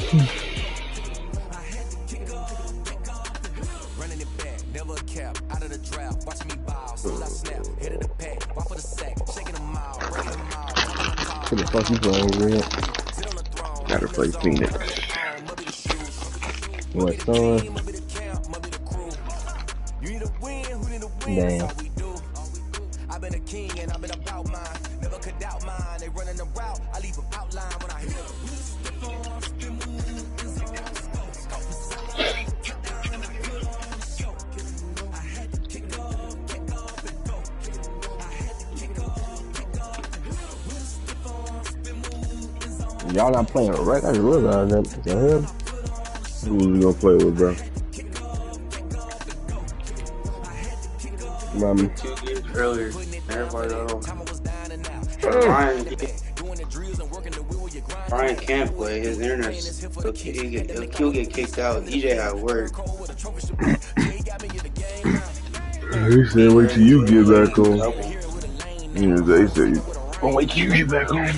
Who the fuck you playing, Red? Gotta play Phoenix. What, son? Damn. I've been a king and I've been about mine. Never could doubt mine. They running the route. I leave them outline when I hit them. Y'all not playing right? I just realized that. What the hell? Who we gonna play with, bro? Mommy. 2 games earlier. Everybody know. Brian can't play. His internet's he'll get kicked out. EJ at work. He said, wait till you get back on. Yeah, they say, oh, wait till you get back on.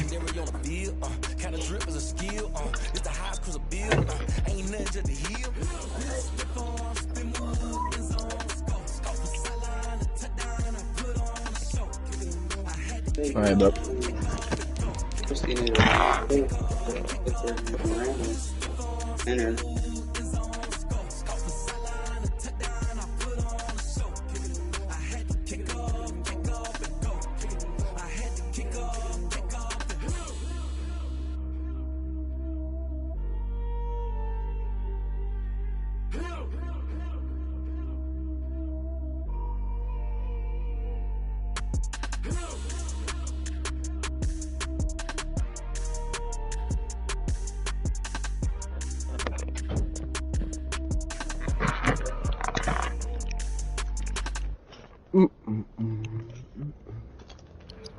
All right, bub. Enter.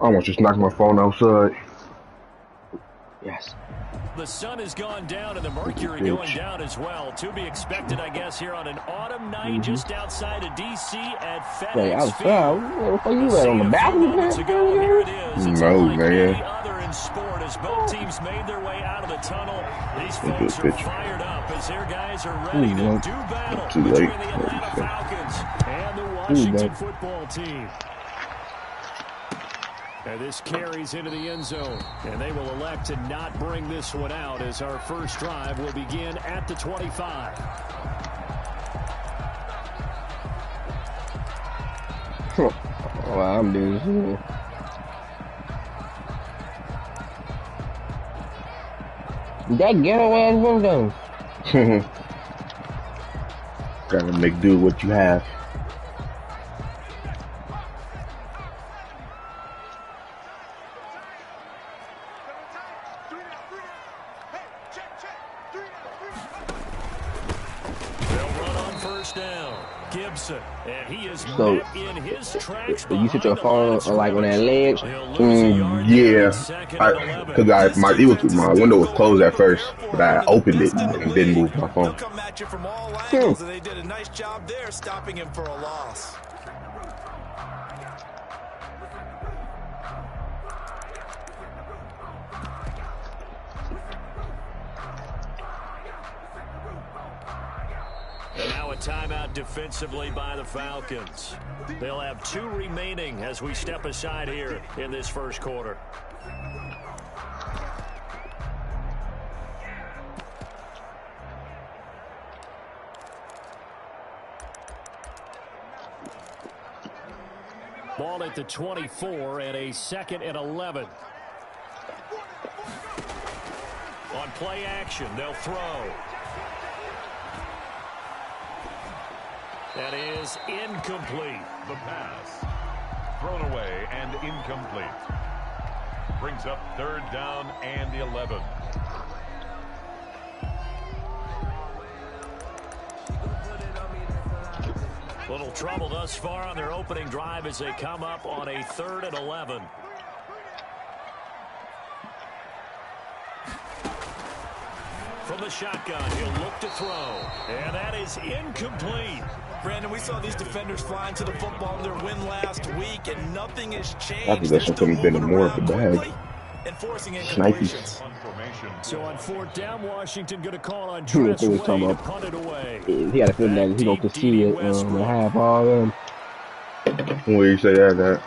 I almost just knocked my phone outside. Yes. The sun has gone down and the mercury going down as well. To be expected, I guess, here on an autumn night just outside of D.C. at FedEx outside. Where the fuck you at, on the balcony? Here it is. It's No, unlike man. any other in sport as both teams made their way out of the tunnel. These folks are fired up as their guys are ready to do battle Too between late. the Atlanta Falcons and the Washington football team. And this carries into the end zone. And they will elect to not bring this one out as our first drive will begin at the 25. Oh, I'm doing this. That ghetto ass window. Gotta make do with what you have. And he is So, met in his tracks you sit your phone like on that ledge? Yeah, because my window was closed at first, but I opened it and didn't move my phone. Come at you from all angles, and they did a nice job there stopping him for a loss. And now a timeout defensively by the Falcons. They'll have 2 remaining as we step aside here in this first quarter. Ball at the 24 and a 2nd and 11. On play action, they'll throw. That is incomplete. The pass. Thrown away and incomplete. Brings up 3rd down and 11. Little trouble thus far on their opening drive as they come up on a 3rd and 11. From the shotgun, he'll look to throw. And that is incomplete. Brandon, we saw these defenders flying to the football in their win last week, and nothing has changed. I think that should come been more of the bag. enforcing Snipey. incompletions. So on 4th down, Washington going to call on He was Tress Way talking to about. punt it away. He had a feeling that he gonna concede it and have all them. Where you say that?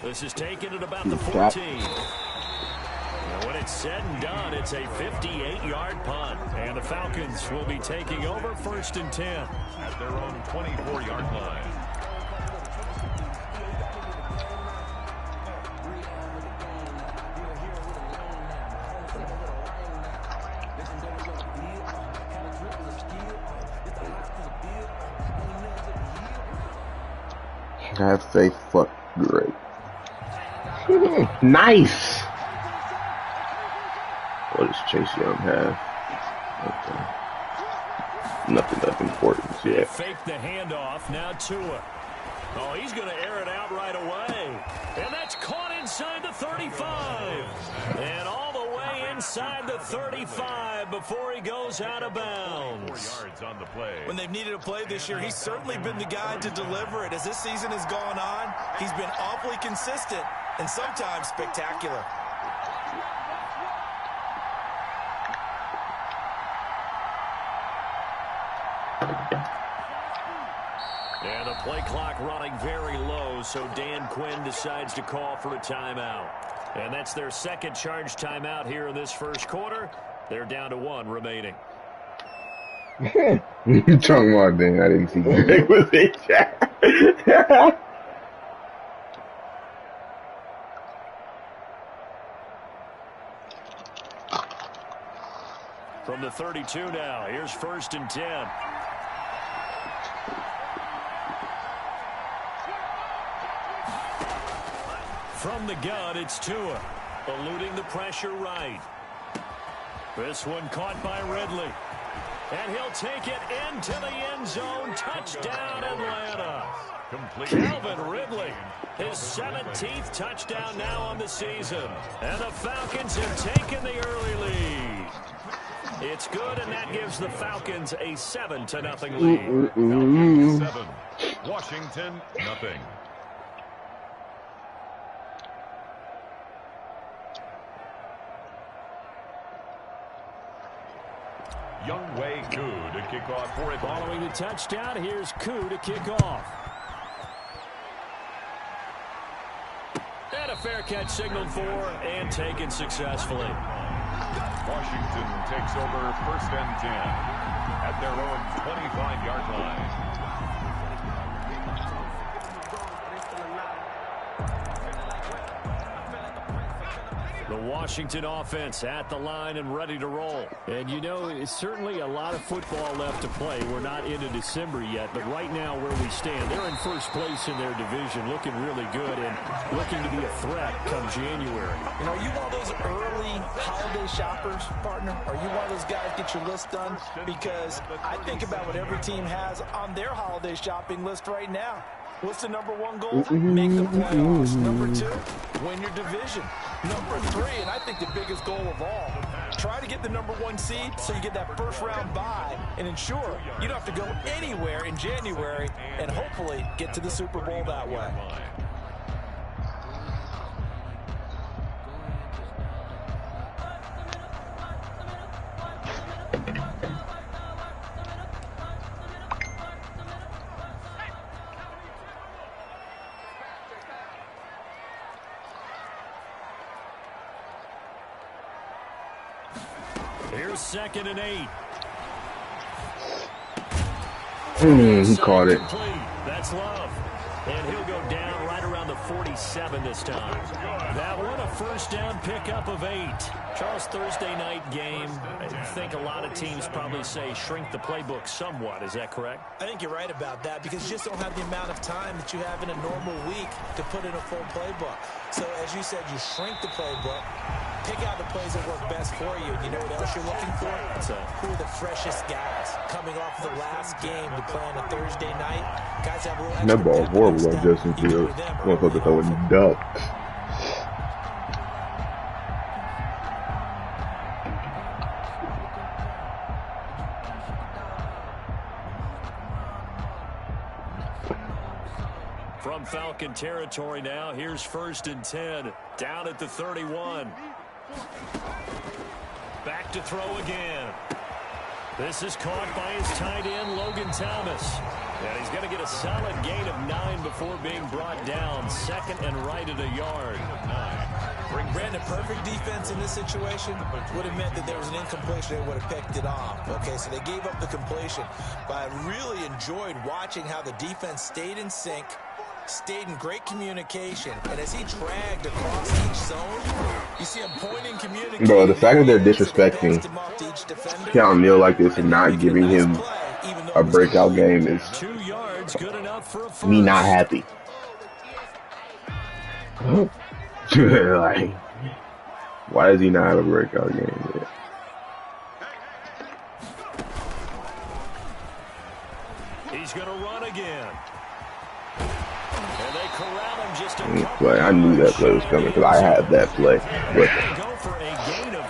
This is taken at about the 14. And when it's said and done, it's a 58-yard punt. And the Falcons will be taking over 1st and 10. At their own 24-yard line. Have faith. Fuck. Great. Nice. What does Chase Young have? Okay. Nothing of importance yet. Fake the handoff. Now Tua. Oh, he's going to air it out right away. And that's caught inside the 35. And all the way inside the 35 before he goes out of bounds. 4 yards on the play. When they've needed a play this year, he's certainly been the guy to deliver it. As this season has gone on, he's been awfully consistent and sometimes spectacular. And the play clock running very low, so Dan Quinn decides to call for a timeout. And that's their second charge timeout here in this first quarter. They're down to 1 remaining. You talking about Dan? I didn't see Greg was in chat. From the 32 now, here's 1st and 10. From the gun, it's Tua, eluding the pressure right. This one caught by Ridley. And he'll take it into the end zone. Touchdown, Atlanta. Calvin Ridley, his 17th touchdown now on the season. And the Falcons have taken the early lead. It's good, and that gives the Falcons a 7-0 lead. Falcons 7, Washington nothing. Young Wei Koo to kick off for it. Following the touchdown, here's Koo to kick off. And a fair catch signaled for and taken successfully. Washington takes over 1st and 10 at their own 25-yard line. The Washington offense at the line and ready to roll. And you know, it's certainly a lot of football left to play. We're not into December yet, but right now where we stand, they're in first place in their division, looking really good and looking to be a threat come January. And are you one of those early holiday shoppers, partner? Are you one of those guys get your list done? Because I think about what every team has on their holiday shopping list right now. What's the number 1 goal? Make the playoffs. Number 2, win your division. Number 3, and I think the biggest goal of all, try to get the number 1 seed so you get that first round bye and ensure you don't have to go anywhere in January and hopefully get to the Super Bowl that way. Here's 2nd and 8. He caught it. That's Love. And he'll go down right around the 47 this time. That one a first down pickup of 8. Charles, Thursday night game. I think a lot of teams probably say shrink the playbook somewhat. Is that correct? I think you're right about that because you just don't have the amount of time that you have in a normal week to put in a full playbook. So as you said, you shrink the playbook, pick out the plays that work best for you. And you know what else you're looking for? Who are the freshest guys coming off the last game to play on a Thursday night? Guys have a little extra That ball horrible on Justin Fields. Motherfucker throwing ducks. From Falcon territory now, here's 1st and 10, down at the 31. Back to throw again. This is caught by his tight end, Logan Thomas. And he's going to get a solid gain of 9 before being brought down. Second and right at a yard. Brandon, perfect defense in this situation would have meant that there was an incompletion. They would have picked it off. Okay, so they gave up the completion. But I really enjoyed watching how the defense stayed in sync, stayed in great communication, and as he dragged across each zone, you see him pointing, communicating. Bro, the fact that they're disrespecting Keanu Neal like this and not giving him a breakout game is 2 yards, good enough for a first. me not happy. Like, why does he not have a breakout game yet? He's going to run again. And they corral him just a Play. I knew that play was coming because I had that play. But go for a gain of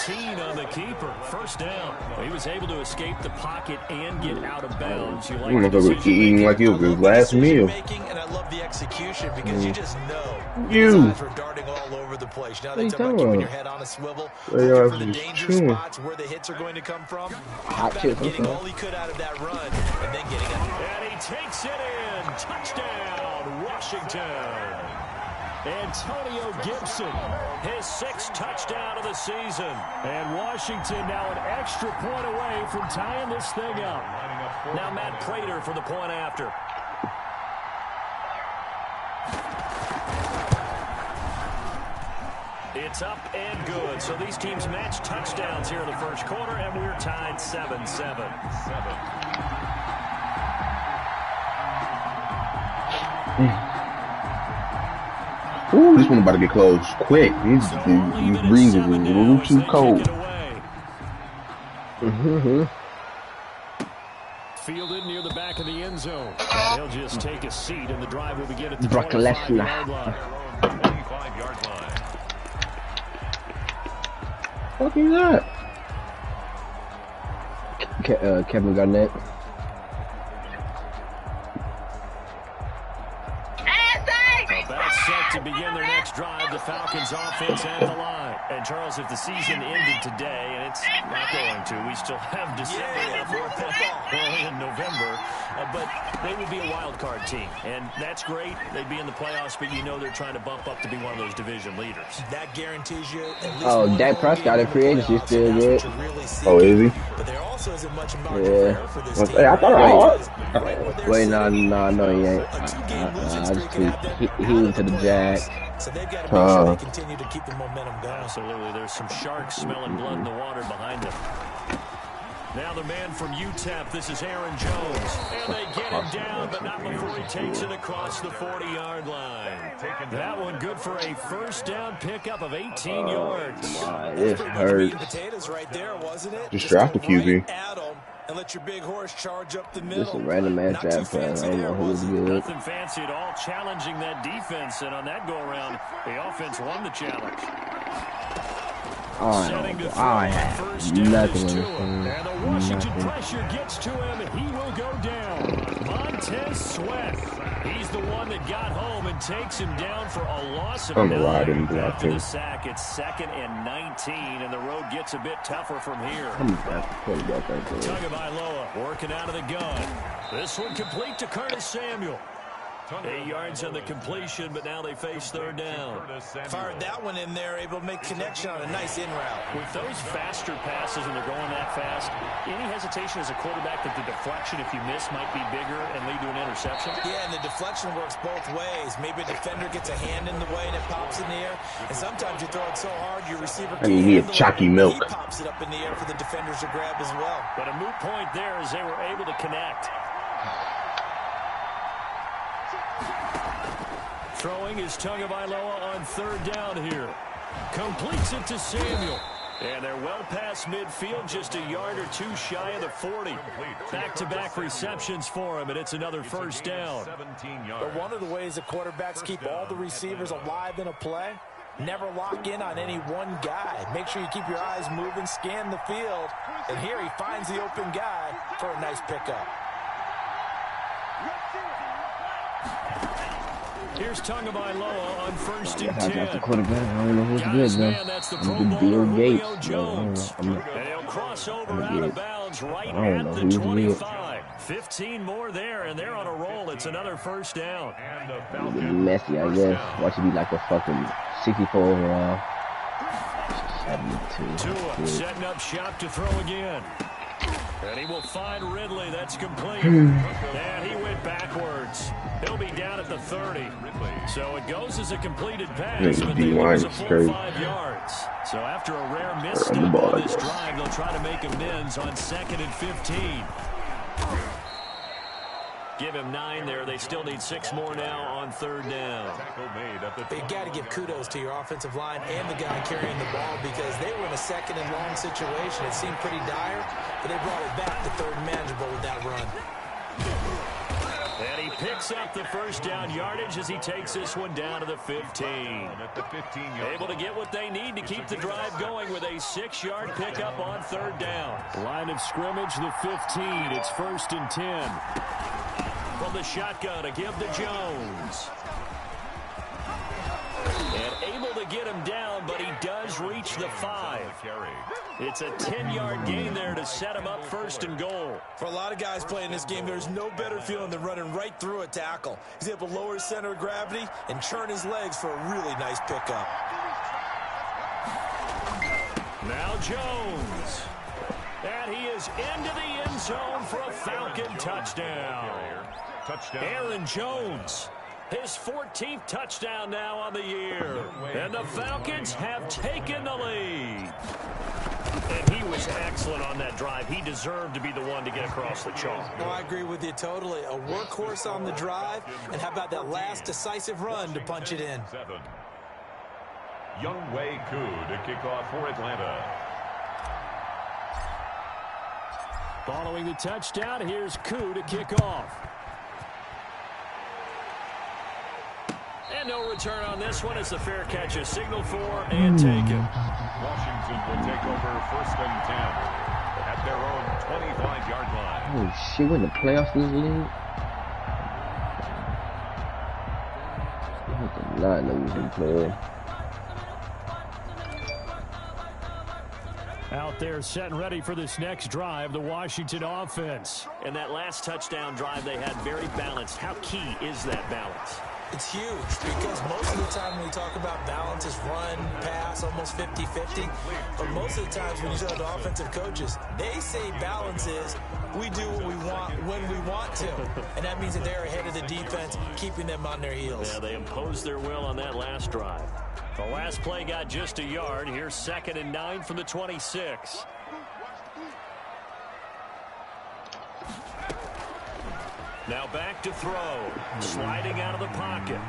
18 on the keeper. First down. Well, he was able to escape the pocket and get out of bounds. You like I'm gonna go eating like it was his last meal. And I love the execution because you just know You. guys are darting all over the place. Now What they you talk about talking keeping about? your head on a swivel, They looking are for the just danger chewing. spots where the hits are going to come from. Hot About chips, getting okay. all he could out of that run and then getting it. And he takes it in. Touchdown, Washington. Antonio Gibson, his 6th touchdown of the season. And Washington now an extra point away from tying this thing up. Now Matt Prater for the point after. It's up and good. So these teams match touchdowns here in the first quarter, and we're tied 7-7. Ooh, this one about to get close quick. These breezes is a little too cold. Fielded near the back of the end zone. And he'll just take a seat, and the drive will begin at the Brock 25-yard line. 25-yard line. What is that? Kevin Garnett. About set to begin their next drive, the Falcons offense at the line. And Charles, if the season ended today, and it's not going to, we still have December left, early in November, but they would be a wild card team, and that's great. They'd be in the playoffs, but you know they're trying to bump up to be one of those division leaders. That guarantees you at least Oh, one Dak home Prescott game in free agency still good. to really see. Oh, is he? But there also isn't much margin Yeah. for error for this team. Hey, I thought I Wait, no, he ain't. I just he went to the Jag. So they've got to make sure they continue to keep the momentum going. Absolutely. There's some sharks smelling blood in the water behind them. Now the man from UTEP, this is Aaron Jones. And they get him down, but not before he takes it across the 40-yard line. That one good for a first down pickup of 18 yards. This Meat hurts. and potatoes right there, wasn't it? Just draft a go QB. right at 'em and let your big horse charge up the This middle. is a random ass Not too draft player. I fancy don't there, know who's was it? good. Nothing fancy at all, challenging that defense. And on that go-around, the offense won the challenge. Setting to throw I on have first down nothing is on Tua. this team. And the Washington Nothing. pressure gets to him, and he will go down. Montez Sweat. He's the one that got home and takes him down for a loss of I don't know why I 9. didn't block After the him. sack, it's 2nd and 19, and the road gets a bit tougher from here. I'm a quarterback right there. Tagovailoa working out of the gun. This one complete to Curtis Samuel. 8 yards on the completion, but now they face third down. Fired that one in there, able to make connection on a nice in route. With those faster passes when they're going that fast, any hesitation as a quarterback that the deflection, if you miss, might be bigger and lead to an interception? Yeah, and the deflection works both ways. Maybe a defender gets a hand in the way and it pops in the air. And sometimes you throw it so hard your receiver can't I need handle chalky it. milk. He pops it up in the air for the defenders to grab as well. But a moot point there as they were able to connect. Throwing is Tagovailoa on third down here. Completes it to Samuel. And they're well past midfield, just a yard or two shy of the 40. Back-to-back receptions for him, and it's another first down. But one of the ways that quarterbacks keep all the receivers alive in a play, never lock in on any one guy. Make sure you keep your eyes moving, scan the field. And here he finds the open guy for a nice pickup. Here's Tagovailoa on first and I got 10. the quarterback. I don't know who's Got good, his though. man, that's the I'm Pro the Bowler Bill Gates. Julio No, Jones. I'm And he'll cross over I'm out of good. bounds right I don't at know the who's 25. 15 more there, and they're on a roll. It's another first down. And the It's Falcons messy, I first guess. down. Watch it be like a fucking 64 overall. 72. Tua setting up shop to throw again. And he will find Ridley. That's complete. Hmm. And he went backwards. He'll be down at the 30. So it goes as a completed pass, Nigga, but they D-line lose a is full crazy. 5 yards. So after a rare Run the misstep ball, on I this guess. drive, they'll try to make amends on 2nd and 15. Give him 9 there. They still need 6 more now on 3rd down. Tackle made at the But you got to give kudos to your offensive line and the guy carrying the ball because they were in a 2nd and long situation. It seemed pretty dire, but they brought it back to 3rd and manageable with that run. And he picks up the first down yardage as he takes this one down to the 15. at the 15-yard Able to get what they need to keep the drive going with a 6-yard pickup on 3rd down. Line of scrimmage, the 15. It's 1st and 10. From the shotgun to give to Jones. And able to get him down, but he does reach the 5. carry. It's a 10-yard gain there to set him up 1st and goal. For a lot of guys playing this game, there's no better feeling than running right through a tackle. He's able to lower his center of gravity and churn his legs for a really nice pickup. Now Jones. And he is into the end zone for a Falcon touchdown. Touchdown. Aaron Jones, his 14th touchdown now on the year. And the Falcons have taken the lead. And he was excellent on that drive. He deserved to be the one to get across the chalk. No, I agree with you totally. A workhorse on the drive, and how about that last decisive run to punch it in? 7. Young Wei Koo to kick off for Atlanta. Following the touchdown, here's Koo to kick off. And no return on this one as the fair catch is signaled for and taken. Washington will take over 1st and 10 at their own 25-yard line. Oh shit, we're in the playoffs this league? I did not know we can play. Out there set and ready for this next drive, the Washington offense. And that last touchdown drive they had very balanced. How key is that balance? It's huge because most of the time when we talk about balance is run, pass, almost 50-50. But most of the times when you talk to offensive coaches, they say balance is we do what we want when we want to. And that means that they're ahead of the defense, keeping them on their heels. Yeah, they imposed their will on that last drive. The last play got just a yard. Here's 2nd and 9 from the 26. Now back to throw. Sliding out of the pocket.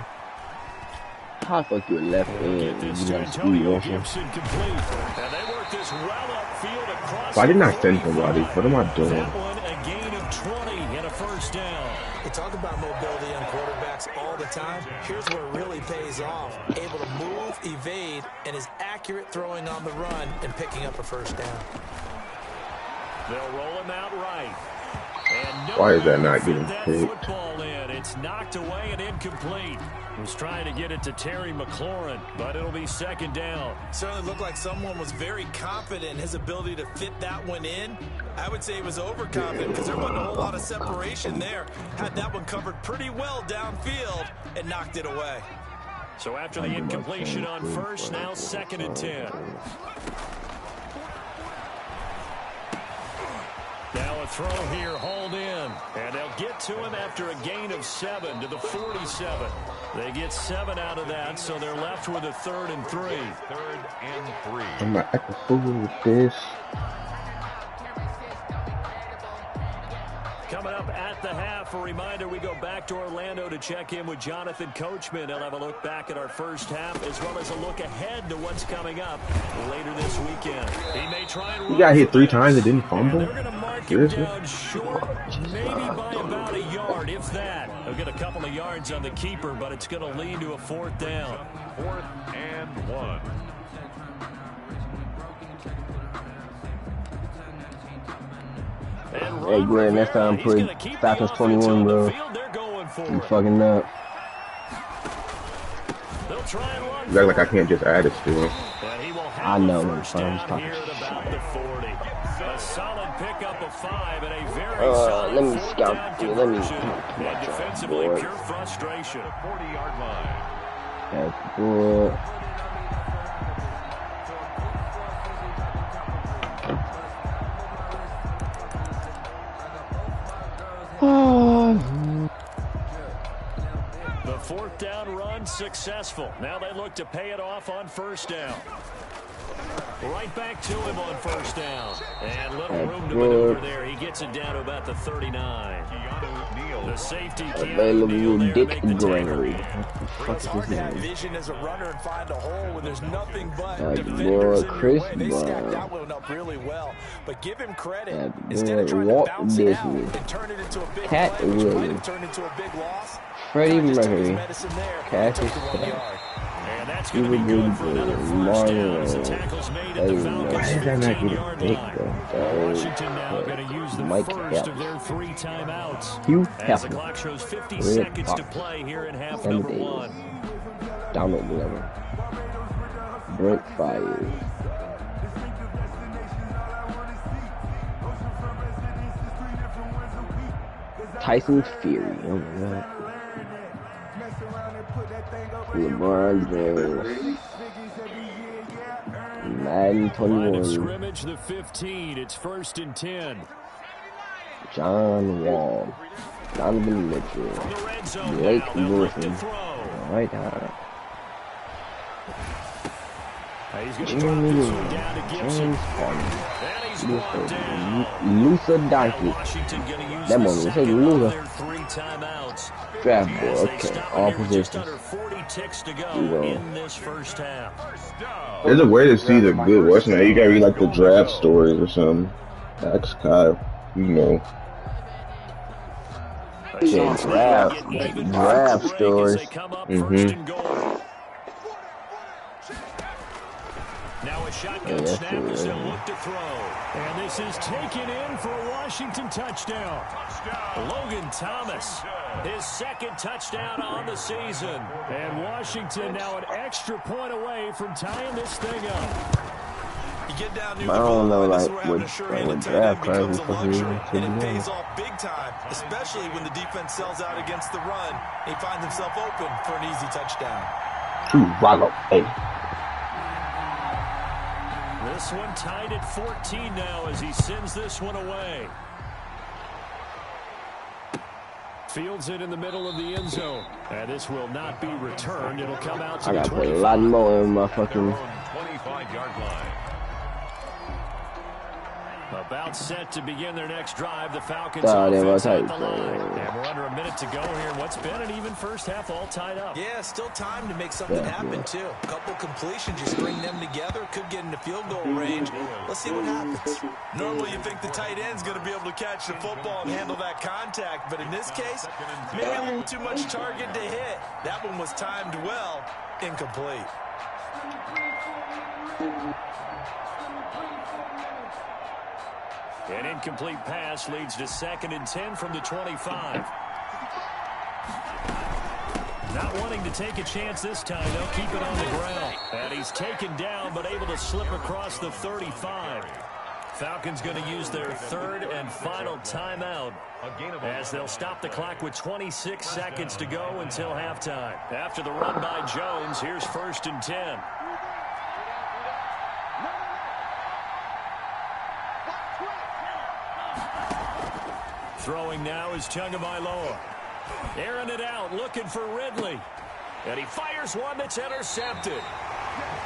How the fuck you left Get in? this You to got speed Antonio also. Gibson complete. And they work this well upfield across. Why didn't I the send somebody? 45. What am I doing? That one a gain of 20 and a first down. We talk about mobility on quarterbacks all the time. Here's where it really pays off. Able to move, evade, and is accurate throwing on the run and picking up a first down. They'll roll him out right. And no Why is that one not fit getting that picked? football in. It's knocked away and incomplete. Was trying to get it to Terry McLaurin, but it'll be 2nd down. Certainly looked like someone was very confident in his ability to fit that one in. I would say he was overconfident because there wasn't a whole lot of separation there. Had that one covered pretty well downfield and knocked it away. So after the incompletion on first, now 2nd and 10. Now a throw here, hauled in. And they'll get to him after a gain of 7 to the 47. They get 7 out of that, so they're left with a 3rd and 3. 3rd and 3. I'm not acting fool with this. Coming up at the half, a reminder, we go back to Orlando to check in with Jonathan Coachman. He'll have a look back at our first half, as well as a look ahead to what's coming up later this weekend. He may try and He got hit 3 times and didn't and fumble? they're going to mark him Seriously? down short, maybe by about a yard, if that. They'll get a couple of yards on the keeper, but it's going to lead to a 4th down. 4th and 1. And Hey, Glenn, next time put Falcons 21, bro. You fucking up. try and run It's like I for it. can't just add it to him. And he will I have know a when first Farm's down talking here at shit. about the 40. A solid pickup of 5 and a very solid Let me fourth scout. down Let me conversion. talk to my And job, defensively, boys. pure frustration. 40-yard line. That's good. The fourth down run successful. Now they look to pay it off on first down. Right back to him on first down. And little room to maneuver there. He gets it down to about the 39. The safety Available Dick Gregory. It's hard to have vision as a runner and find a hole when there's nothing but defenders boy, in your Chris way. They stacked Brown. that one up really well. But give him credit. That Instead of boy, trying to Walt bounce it out Disney. and turn it into a big Cat play, which might Williams. have turned into a big loss, Freddie just took his Mercury. medicine there and Cassius took the 1 Clay. yard. And that's going to be good for another first down as the tackle's made at the Falcons' Why did that not get 15-yard a pick, line. though? Washington now going to use the Mike first of Epps. their 3 timeouts. Hugh As the Hefner. clock shows 50 Red seconds to Fox. play here in half Sam number Davis. 1. Donald Glover. Brent Fires. Tyson Fury. Oh my god. LeBron James. Madden Line of 21. scrimmage, the 15. It's 1st and 10. John Wall. Donovan Mitchell. From the red zone Blake now, they'll look to Griffin. throw. Right now. He's going to drop this one down to Gibson. James Harden. And he's brought down. Luther And Doncic. Washington going to use That the one, say second of Luther. their 3 timeouts. Draft boy, As they okay. stop All here with just positions. under 40 ticks to go We go. in this first half. There's a way to see the good West now. You gotta read like the draft stories or something. That's kind of, you know. Yeah, draft stories. Now a shotgun Yeah, snap as that's they'll look to throw. And this is taken in for a Washington touchdown. Logan Thomas, his 2nd touchdown on the season. And Washington now an extra point away from tying this thing up. You get down near I the goal don't know, line, this like, is where having a what sure-handed tight draft end becomes a class luxury, is and it supposed to pays be. off big time, especially when the defense sells out against the run. He finds himself open for an easy touchdown. Rollo. Hey. This one tied at 14 now as he sends this one away. Fields it in the middle of the end zone. And this will not be returned. It'll come out to I the gotta put a 25. lot more in my fucking. 25-yard line. About set to begin their next drive. The Falcons God, they offense were at the tight, line. bro. And we're under a minute to go here. What's been an even first half all tied up. Yeah, still time to make something Yeah, happen, yeah. too. A couple completions, you string them together, could get into field goal range. Let's see what happens. Normally, you think the tight end's going to be able to catch the football and handle that contact, but in this case, maybe a little too much target to hit. That one was timed well, incomplete. An incomplete pass leads to 2nd and 10 from the 25. Not wanting to take a chance this time, they'll keep it on the ground. And he's taken down, but able to slip across the 35. Falcons going to use their 3rd and final timeout as they'll stop the clock with 26 seconds to go until halftime. After the run by Jones, here's 1st and 10. Throwing now is Tagovailoa. Airing it out, looking for Ridley. And he fires one that's intercepted.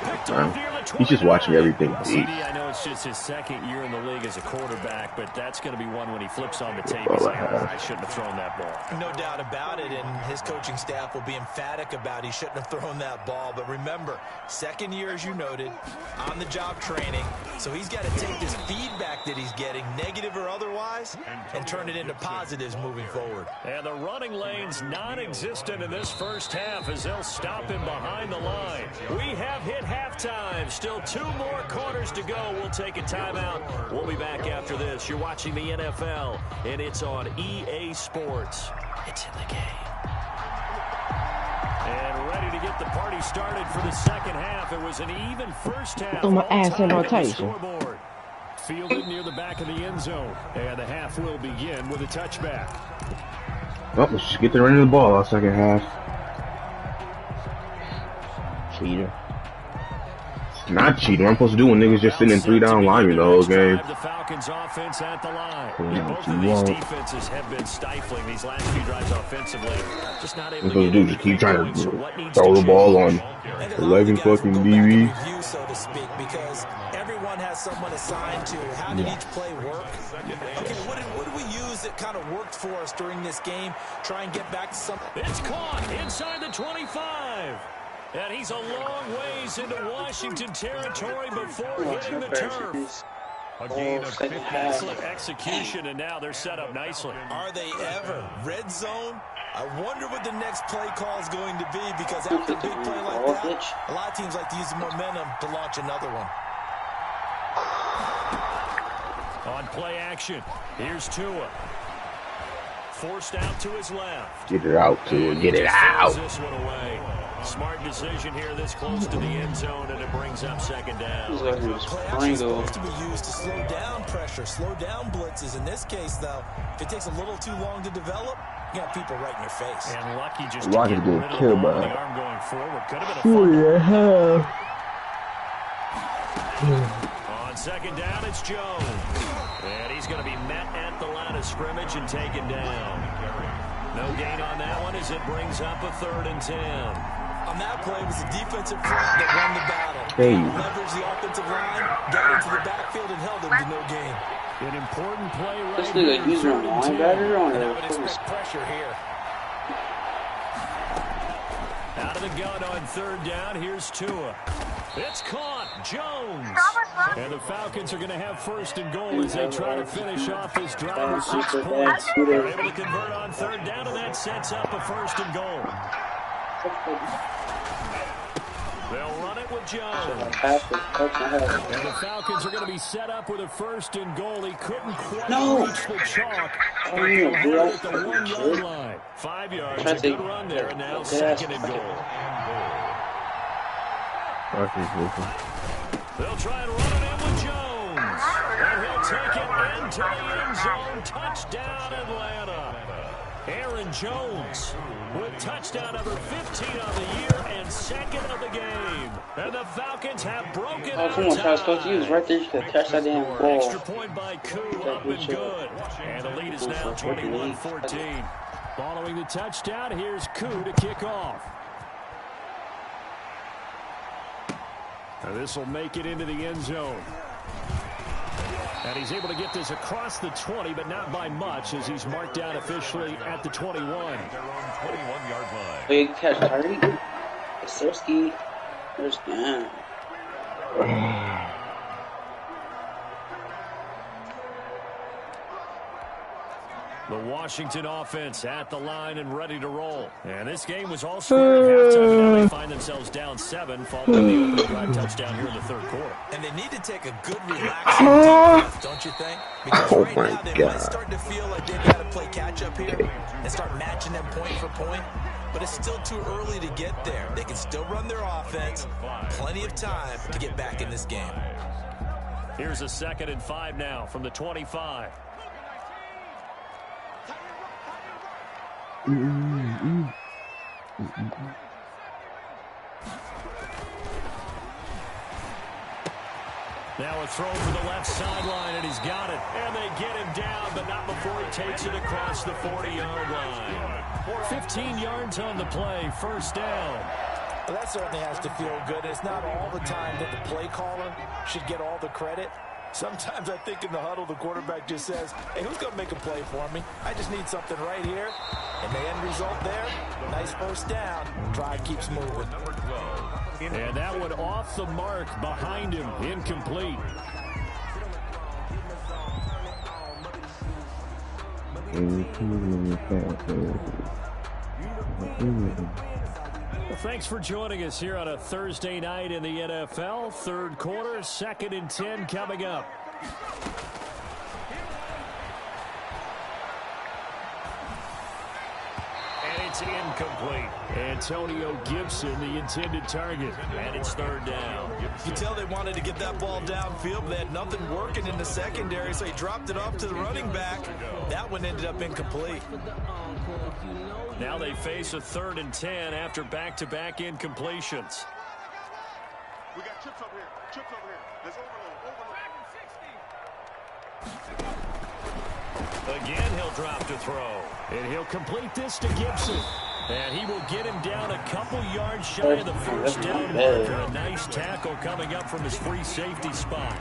Picked off near the 29. He's just watching everything. CD, I know it's just his 2nd year in the league as a quarterback, but that's going to be one when he flips on the tape. He's like, I shouldn't have thrown that ball. No doubt about it, and his coaching staff will be emphatic about he shouldn't have thrown that ball. But remember, 2nd year, as you noted, on-the-job training. So he's got to take this feedback that he's getting, negative or otherwise, and turn it into positives moving forward. And the running lane's non-existent in this first half as they'll stop him behind the line. We have hit halftime. Still 2 more quarters to go. We'll take a timeout. We'll be back after this. You're watching the NFL, and it's on EA Sports. It's in the game. And ready to get get the party started for the second half. It was an even first half. I'm gonna ask him All on tied on the Tyson. scoreboard. Fielded near the back of the end zone. And the half will begin with a touchback. Well, let's just get the running of the ball our second half. Cheater. It's not cheating. What I'm supposed to do when niggas just sitting in 3-down linemen the whole game. The Falcons offense at the line. Yeah, Both of these defenses have been stifling these last few drives offensively. Just not able to What get just keep trying to so what needs throw to the ball change? on 11 fucking DBs. Review, so to speak, because everyone has someone assigned to how did each play work. Okay, what did we use that kind of worked for us during this game? Try and get back to some. It's caught inside the 25. And he's a long ways into Washington territory before hitting the turf. A gain of excellent execution, and now they're set up nicely. Are they ever? Red zone? I wonder what the next play call is going to be, because after a big play like that, a lot of teams like to use the momentum to launch another one. On play action, here's Tua. Forced out to his left. Get it out, Tua. Get it out. This one away. Smart decision here this close to the end zone, and it brings up second down. Play action is supposed to be used to slow down pressure, slow down blitzes. In this case, though, if it takes a little too long to develop, you got people right in your face. And lucky just to Rockets get rid getting of killed the by ball. The arm going forward. Could have been a fumble. On second down, it's Jones. And he's going to be met at the line of scrimmage and taken down. No gain on that one as it brings up a 3rd and 10. On that play, it was the defensive front that won the battle. Hey. Leveraged the offensive line, got into the backfield, and held them to no gain. An important play right This nigga using a linebacker on And I the would expect pressure here. out of the gun on 3rd down. Here's Tua. It's caught. Jones. And the Falcons are going to have 1st and goal as they try to finish off this drive with 6 points. They're able to convert on 3rd down, and that sets up a 1st and goal. They'll run it with Jones. And the Falcons are going to be set up with a 1st and goal. He couldn't quite reach the chalk. He'll have it at the 1-yard line. 5 yards, a good run there, and now 2nd and goal. They'll try and run it in with Jones. And he'll take it into the end zone. Touchdown, Atlanta. Aaron Jones with touchdown number 15 on the year and 2nd of the game. And the Falcons have broken out. Come on, I was supposed to use right there. You could catch that damn ball. Extra point by Koo, up and good. And the lead is now 21-14. Following the touchdown, here's Koo to kick off. Now this will make it into the end zone. And he's able to get this across the 20, but not by much, as he's marked down officially at the 21. Their own 21-yard line. Big catch, Tyreek. Sirski. There's down. The Washington offense at the line and ready to roll. And this game was all scored at halftime. Now they find themselves down 7 following the opening drive touchdown here in the 3rd quarter. And they need to take a good relaxing deep breath, don't you think? Because right now they might start to feel like they've got to play catch-up here and start matching them point for point. But it's still too early to get there. They can still run their offense. Plenty of time to get back in this game. Here's a 2nd and 5 now from the 25. Now a throw for the left sideline, and he's got it. And they get him down, but not before he takes it across the 40-yard line. 15 yards on the play, 1st down. Well, that certainly has to feel good. It's not all the time that the play caller should get all the credit. Sometimes I think in the huddle, the quarterback just says, hey, who's going to make a play for me? I just need something right here. And the end result there, nice 1st down. Drive keeps moving. And that one off the mark behind him, incomplete. Well, thanks for joining us here on a Thursday night in the NFL. 3rd quarter, 2nd and 10 coming up. And it's incomplete. Antonio Gibson, the intended target, and it's third down. You can tell they wanted to get that ball downfield, but they had nothing working in the secondary, so he dropped it off to the running back. That one ended up incomplete. Now they face a 3rd and 10 after back-to-back incompletions. We got chips over here. Chips over here. Let's overload. Again, he'll drop to throw. And he'll complete this to Gibson. And he will get him down a couple yards shy of the first down marker. A nice tackle coming up from his free safety spot.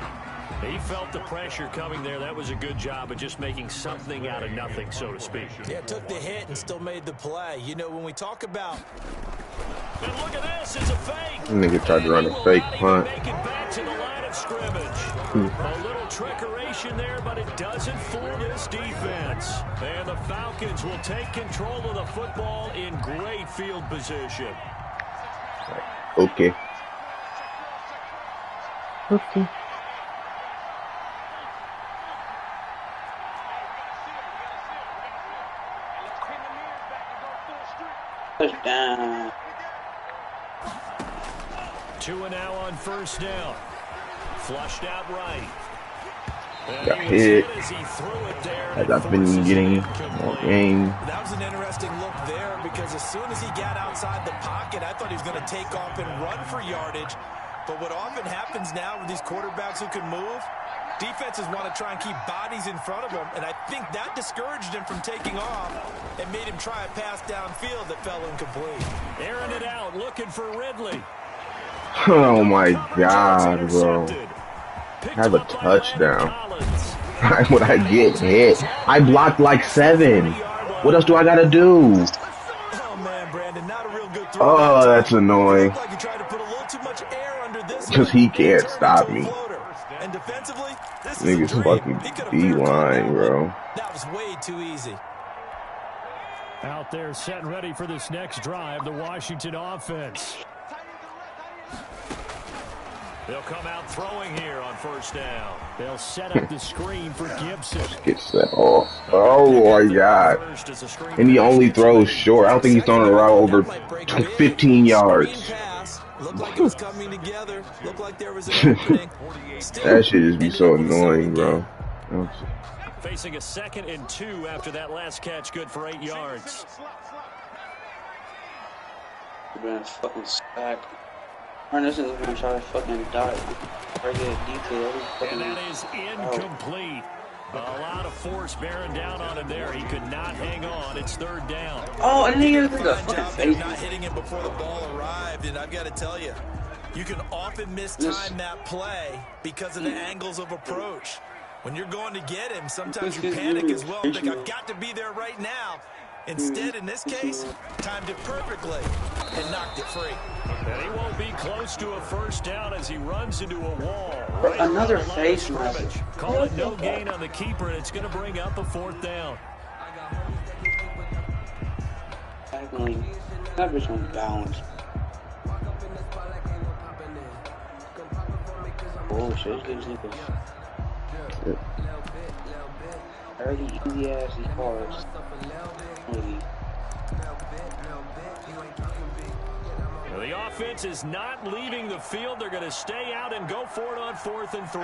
He felt the pressure coming there. That was a good job of just making something out of nothing, so to speak. Yeah, took the hit and still made the play. You know, when we talk about... And look at this, it's a fake. Nigga tried to run a fake punt. Make it back to the line of scrimmage. A little trickeration there, but it doesn't fool this defense. And the Falcons will take control of the football in great field position. Okay. Touchdown. 2 and now on first down. Flushed out right. Got hit. As he threw it there, as I've been getting more game. That was an interesting look there because as soon as he got outside the pocket, I thought he was going to take off and run for yardage. But what often happens now with these quarterbacks who can move, defenses want to try and keep bodies in front of them, and I think that discouraged him from taking off and made him try a pass downfield that fell incomplete. Airing it out, looking for Ridley. Oh my God, bro. Have a touchdown. When I get hit, I blocked like 7. What else do I gotta do? Oh man, Brandon, not a real good throw. Oh, that's annoying. Like he tried to put a little too much air under this. Because he can't stop me. And defensively, this Nigga's fucking D-line, bro. That was way too easy. Out there set and ready for this next drive, the Washington offense. They'll come out throwing here on first down. They'll set up the screen for Gibson. Get set off. Oh my God. And he only throws short. I don't think he's throwing a route over 15 yards. Looked like it was coming together. Looked like there was an opening. That shit just be so annoying, bro. Facing a 2nd and 2 after that last catch, good for 8 yards. Been fucking sacked. This is gonna try to fucking die. Right here, detail. And that is incomplete. A lot of force bearing down on him there. He could not hang on. It's 3rd down. Oh, and he is a fucking face. Not hitting him before the ball arrived, and I've got to tell you, you can often mistime that play because of the angles of approach. When you're going to get him, sometimes you panic as well. Think I've got to be there right now. Instead, in this case, timed it perfectly and knocked it free. And he won't be close to a first down as he runs into a wall. Right another face mask. Call it no gain on the keeper, and it's going to bring up a 4th down. Tackling. That bitch on balance. Oh shit, these niggas. Early, easy ass cars. The offense is not leaving the field. They're going to stay out and go for it on 4th and 3.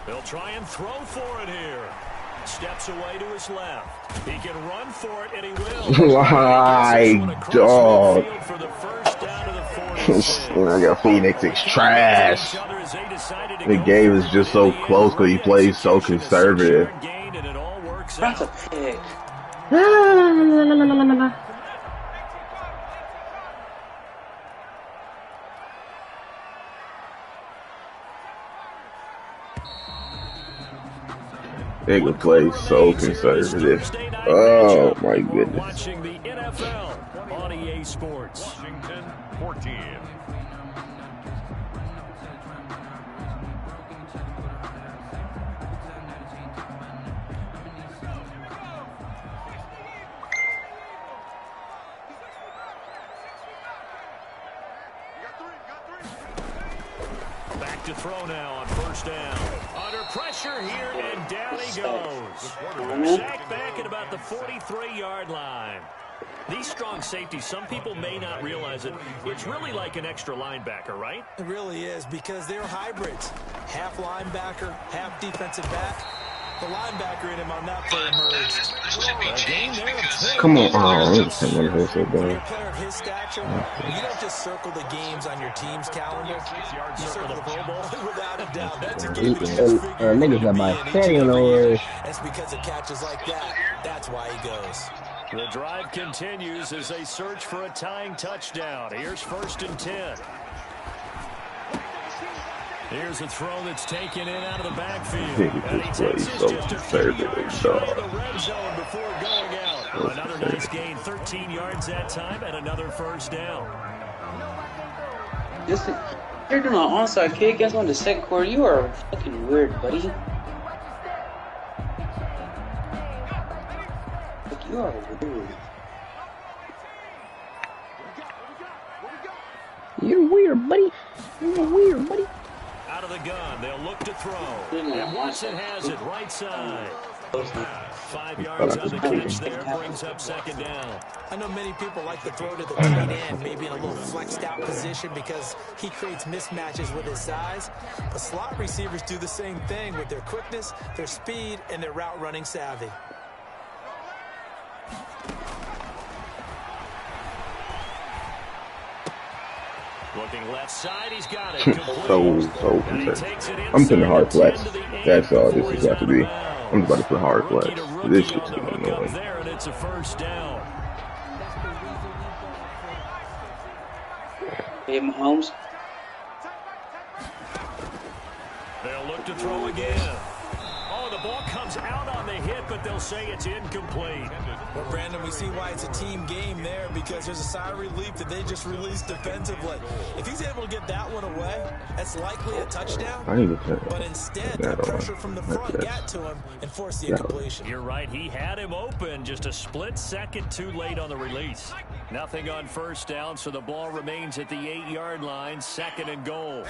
They'll try and throw for it here. Steps away to his left. He can run for it, and he will. My dog. I got Phoenix is trash. The game is just so close because he plays so conservative. That's a pick. Nigga plays so conservative. Oh my goodness. Watching the NFL on EA Sports. Washington 14. back to throw now on first down. Under pressure here, and down he goes. Sacked back at about the 43-yard line. These strong safeties, some people may not realize it. It's really like an extra linebacker, right? It really is, because they're hybrids. Half linebacker, half defensive back. The linebacker in him on that play emerged. Come on. Oh, I'm so When you're a bad. player of his stature, you don't just circle the games on your team's calendar. You circle the Pro Bowl without a doubt. That's a game Niggas got my fatty on the way. That's because of catches like that. That's why he goes. The drive continues as they search for a tying touchdown. Here's 1st and 10. Here's a throw that's taken in out of the backfield. And he takes it just a few yards short of the red zone before going out. Another nice gain, 13 yards that time, and another first down. You're doing an onside kick. That's on the second quarter. You are fucking weird, buddy. Like, you are weird. You're weird, buddy. You're weird, buddy. Out of the gun, they'll look to throw. And Watson has it right side. 5 yards on the catch there, brings up 2nd down. I know many people like to throw to the tight end, maybe in a little flexed out position because he creates mismatches with his size. But slot receivers do the same thing with their quickness, their speed, and their route running savvy. Looking left side, he's got it. So concerned. I'm putting hard flex. That's all this has got to be. I'm about to put hard flex. This shit's gonna be annoying. There, and it's a first down. Hey, Mahomes. They'll look to throw again. Oh, the ball comes out on the hit, but they'll say it's incomplete. Well, Brandon, we see why it's a team game there, because there's a sigh of relief that they just released defensively. If he's able to get that one away, that's likely a touchdown. But instead, the pressure from the front got to him and forced the incompletion. You're right. He had him open, just a split second too late on the release. Nothing on first down, so the ball remains at the 8-yard line, 2nd and goal.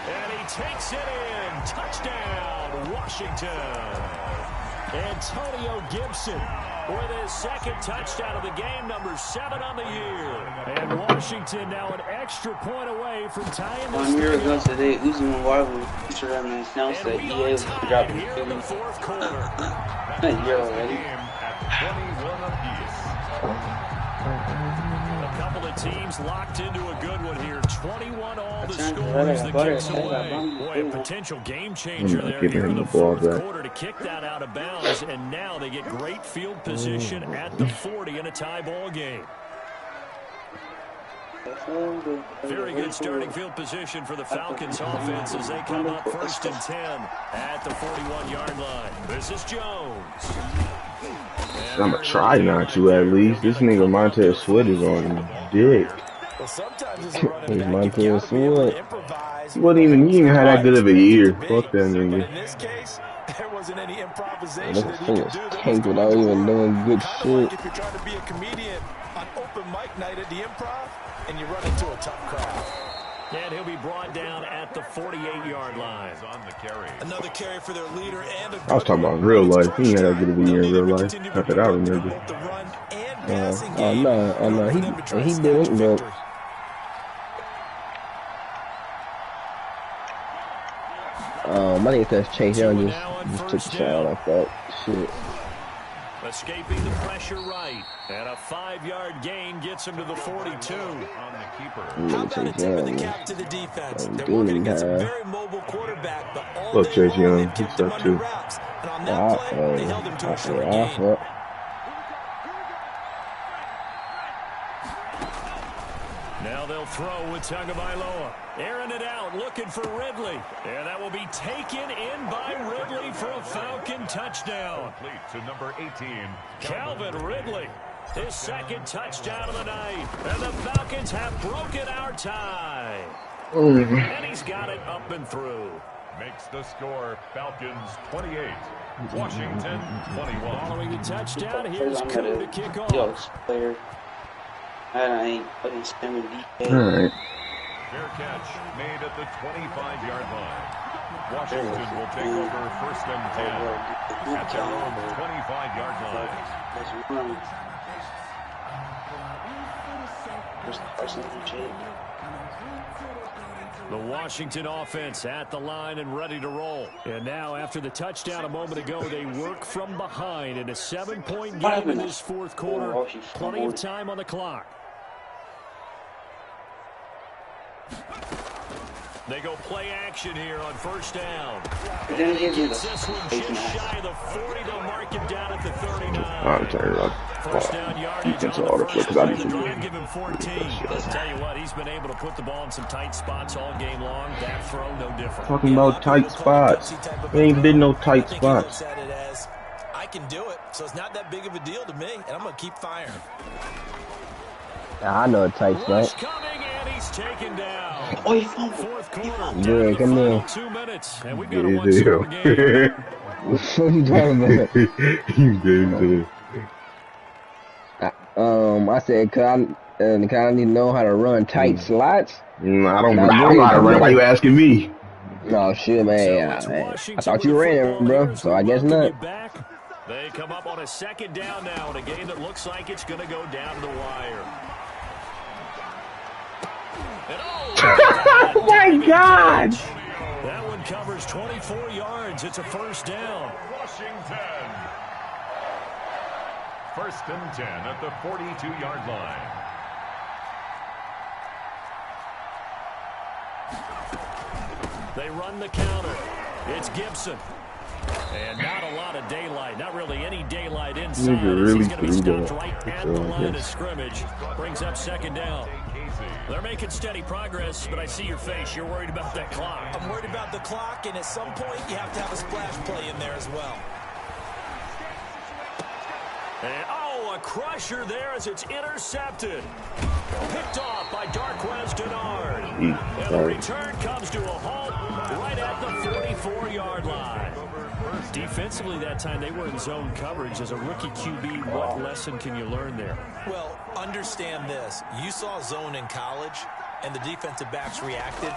And he takes it in. Touchdown, Washington. Antonio Gibson with his 2nd touchdown of the game, number 7 on the year. And Washington now an extra point away from tying this 1 year ago today, Uzi Mwabu featured on the announced that EA was dropping here in the 4th quarter. a year already. A couple of teams locked into a good one here. 21 all the scores that kicks away. Boy, a potential game changer there here in the 4th quarter to kick that out of bounds. And now they get great field position at the 40 in a tie ball game. Very good starting field position for the Falcons offense as they come up 1st and 10 at the 41-yard line. This is Jones. I'm gonna try not to at least. This nigga Montez Sweat is on dick. Well, sometimes as a running back, Montez you Sweat. He didn't even have that good of a year. Fuck that But nigga. in this case, there wasn't any improvisation This that he thing could is do. That tanked was without even doing good kind of shit. like if you're trying to be a comedian on open mic night at the Improv and you run into a tough crowd. And he'll be brought down at the 48-yard line. On the carry. Another carry for their leader and a I was talking about real life. He ain't had that good of a year in real life. Not that I remember. the run and Oh passing game. no, he didn't, but I think that's Chase Young just took the shot like that. Shit. Escaping the pressure right. And a 5-yard gain gets him to the 42. On the keeper. How about a tip of the cap to the defense? They're Doing working against a that. very mobile quarterback, but all Look, day Chase long Young, they've he's kept him up under too. wraps. And on that play, they held him to a short gain. Now they'll throw with Tagovailoa. Airing it out, looking for Ridley. And that will be taken in by Ridley for a Falcon touchdown. Complete to number 18. Calvin Ridley, his 2nd touchdown of the night. And the Falcons have broken our tie. And he's got it up and through. Makes the score Falcons 28. Washington 21. Following the touchdown, here's Kuhn to kick off. Yo, player. I ain't fucking spamming DK. Alright. Fair catch made at the 25-yard line. Washington will take over first and 10 at their own 25-yard line. The Washington offense at the line and ready to roll. And now, after the touchdown a moment ago, they work from behind in a 7-point game in this fourth quarter. Plenty of time on the clock. They go play action here on first down. Gets this one just shy of the 40. They'll mark him down at the 39. First down yardage on the first play of the drive. Give him 14. I'll tell you what, he's been able to put the ball in some tight spots all game long. That throw, no different. Talking about tight spots. There ain't been no tight spots. I can do it, so it's not that big of a deal to me, and I'm going to keep firing. I know a tight spot. He's taken down. Oh, he fumbled. Fourth quarter. Yeah, come here. 2 minutes, and we got a one-score game. What are you talking about? I said, can I need to know how to run tight slots? I don't know how to run. Why you asking me? No, shit, man. I thought you ran it, bro, so I guess not. They come up on a second down now in a game that looks like it's going to go down to the wire. Oh my God! That one covers 24 yards. It's a first down. Washington. First and 10 at the 42-yard line. They run the counter. It's Gibson. And not a lot of daylight. Not really any daylight inside. He's going to be stopped right at the line of scrimmage. Brings up second down. They're making steady progress, but I see your face. You're worried about that clock. I'm worried about the clock, and at some point, you have to have a splash play in there as well. And, a crusher there as it's intercepted. Picked off by Darquez Denard. And the return comes to a halt right at the 44-yard line. Defensively that time, they were in zone coverage. As a rookie QB, what lesson can you learn there? Well, understand this. You saw zone in college, and the defensive backs reacted,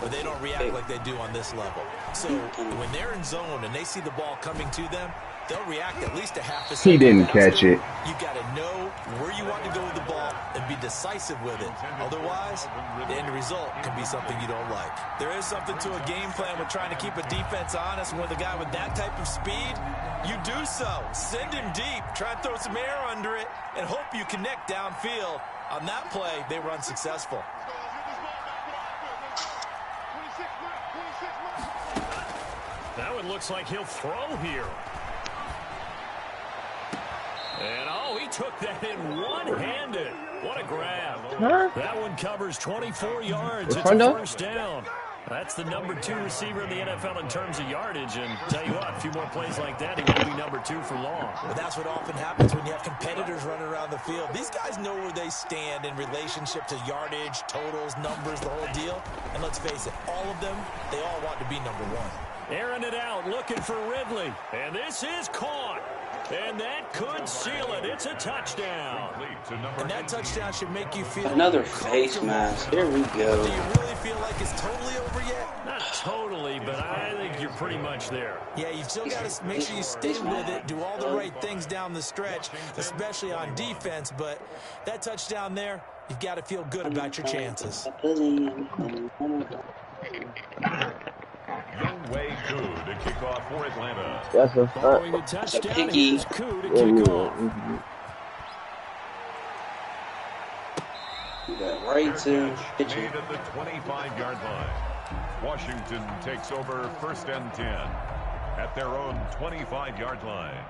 but they don't react like they do on this level. So when they're in zone and they see the ball coming to them, they'll react at least a half a second. He didn't catch it. You got to know where you want to go with the ball and be decisive with it. Otherwise, the end result can be something you don't like. There is something to a game plan with trying to keep a defense honest. When the guy with that type of speed, you do so. Send him deep. Try and throw some air under it and hope you connect downfield. On that play, they were unsuccessful. That one looks like he'll throw here. And, he took that in one-handed. What a grab. Huh? That one covers 24 yards. It's a first down. That's the number 2 receiver in the NFL in terms of yardage. And tell you what, a few more plays like that, he won't be number 2 for long. But that's what often happens when you have competitors running around the field. These guys know where they stand in relationship to yardage, totals, numbers, the whole deal. And let's face it, all of them, they all want to be number 1. Airing it out, looking for Ridley. And this is caught. And that could seal it. It's a touchdown. And that touchdown should make you feel... Another face mask. Here we go. Do you really feel like it's totally over yet? Not totally, but I think you're pretty much there. Yeah, you've still got to make sure you stay with it, do all the right things down the stretch, especially on defense. But that touchdown there, you've got to feel good about your chances. Youngway Koo to kick off for Atlanta. That's a Following the touchdown, here's Koo to kick off. Right to pitch Made at the 25-yard line. Washington takes over first and 10 at their own 25-yard line.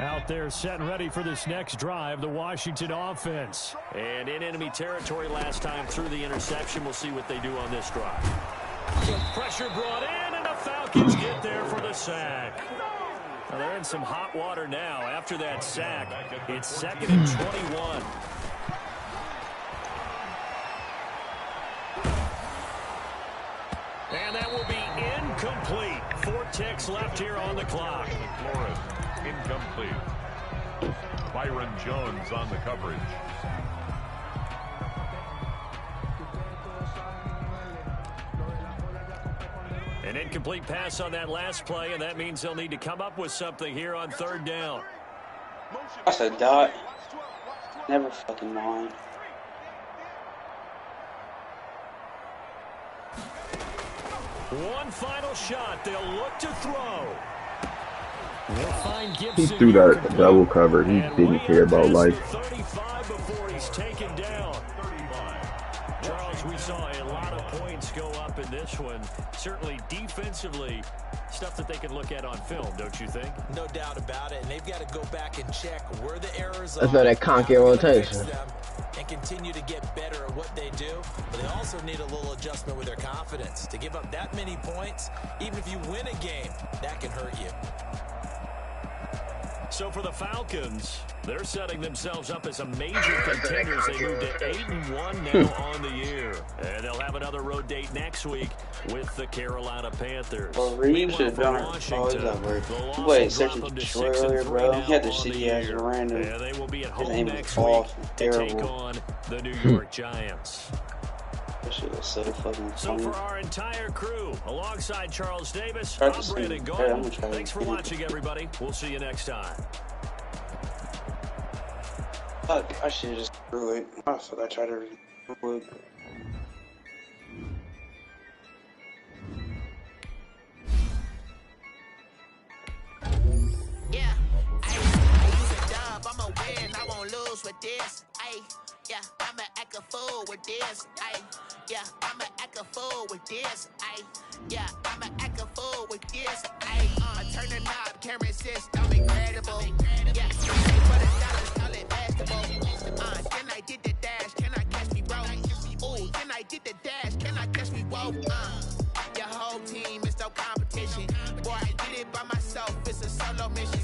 Out there set and ready for this next drive, the Washington offense. And in enemy territory last time through the interception. We'll see what they do on this drive. Pressure brought in, and the Falcons get there for the sack. Now they're in some hot water now. After that sack, it's 2nd and 21. And that will be incomplete. 4 ticks left here on the clock. Flores, incomplete. Byron Jones on the coverage. An incomplete pass on that last play, and that means they'll need to come up with something here on third down. That's a dot. Never fucking mind. One final shot. They'll look to throw. They'll find He Gibson threw that double cover. He and didn't care about life. 35 before he's taken down. Charles, we saw a lot of points go up in this one. Certainly defensively, stuff that they can look at on film, don't you think? No doubt about it, and they've got to go back and check where the errors are. That's why that conky rotation. And continue to get better at what they do, but they also need a little adjustment with their confidence. To give up that many points, even if you win a game, that can hurt you. So for the Falcons, they're setting themselves up as a major contenders. They move to 8-1 now on the year. And they'll have another road date next week with the Carolina Panthers. Well, Reeves should have done it. Oh, he's not worried. He played such a Detroit earlier, bro. He had the city as a random. And they will be at His home name next was week awful, to take terrible. on the New York Giants. That shit was so fucking So funny. for our entire crew, alongside Charles Davis, Try I'm to see. Brandon Hey, Gordon. I'm gonna try to Thanks for see. watching, everybody. We'll see you next time. Fuck, I should have just threw it. I thought I tried to throw it. Yeah, I use a dub, I'ma win, I won't lose with this. Yeah, I'ma act a fool with this. Yeah, I'ma act a fool with this. Yeah, I'ma act a fool with this. I turn the knob, can't resist, I'm incredible. Yeah, pay for the dollars, call it basketball. Then I did the dash, can I catch me, bro? Ooh, then I did the dash, can I catch me, whoa? Your whole team is no competition. Boy, I did it by myself, it's a solo mission.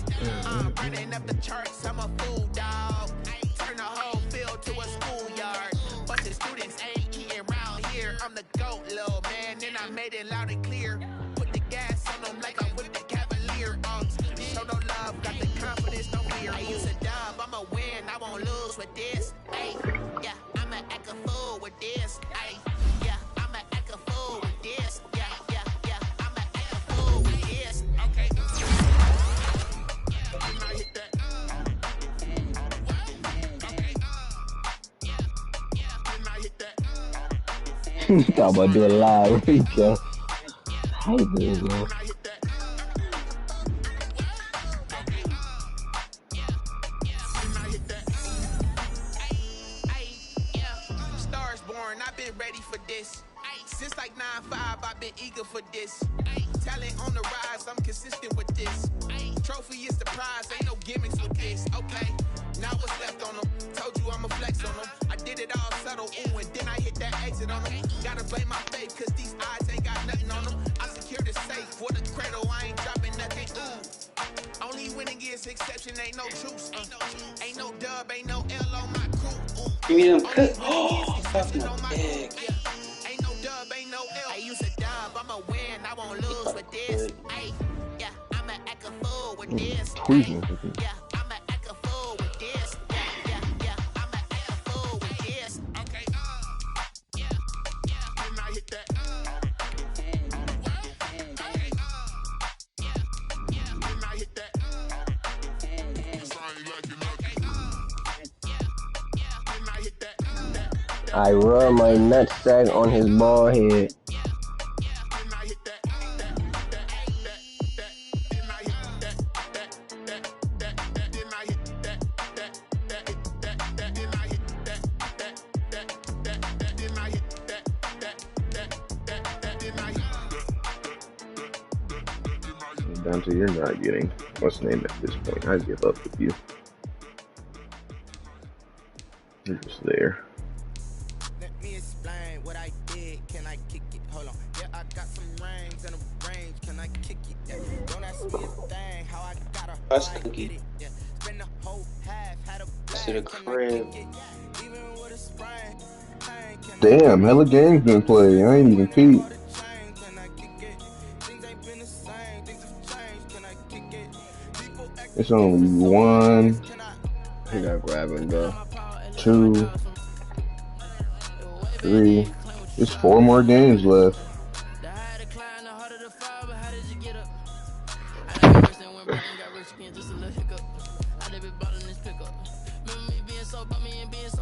Running up the charts, I'm a fool, dog. Turn the whole field to a schoolyard. Bunch of students ain't eating round here. I'm the GOAT, little man, and I made it loud and clear. Put the gas on them like I'm with the Cavalier. Show no love, got the confidence, no fear. I use a dub, I'ma win, I won't lose with this. Yeah, I'ma act a fool with this. Yeah, I'ma act a fool with this. Yeah, I'ma act a fool with this. Okay. Talk about doing live. Rico. I hate this, man. Stars born, I've been ready for this. Since like 9-5, I've been eager for this. Talent on the rise, I'm consistent with this. Trophy is the prize, ain't no gimmicks with this. Okay, now what's left on them? Told you I'ma flex on them. I did it all subtle, ooh, and then I hit that exit on them. Gotta blame my faith, cause these odds ain't got nothing on them. I secure the safe for the cradle, I ain't dropping nothing, ooh. Only winning is exception, ain't no truce. Ain't no dub, ain't no L on my crew. Ooh. Give me them cut. Oh, fuck my egg. Ain't no dub, ain't no L. I use a dub, I'ma win, I won't lose with this. Yeah, I'ma act a fool with this. Yeah, I'ma act a fool with this. Yeah, I'ma act a fool with this. Okay, yeah, then I hit that. Then I hit that. Then I hit that. I rub my nutsack on his bald head. Dante, you're not getting what's the name at this point. I give up with you. You're just there. Let me explain what I did. Can I kick it? Hold on. Yeah, I got some rings and a range. Can I kick it? Yeah. Don't ask me a thing. How I got a That's how I stinky. get it. Yeah. Spend the whole half. Had a To the blast. Can I crib. kick it? Even with a sprain. Pain. Can Damn, hella games been played. I ain't even peep. I chain? Can I kick it? Things ain't been the same. Things have changed. Can I kick it? People act It's only one, Can I? I gotta grab him, bro. 2, 3. It's 4 more games left. The higher the climb, the harder the about me and being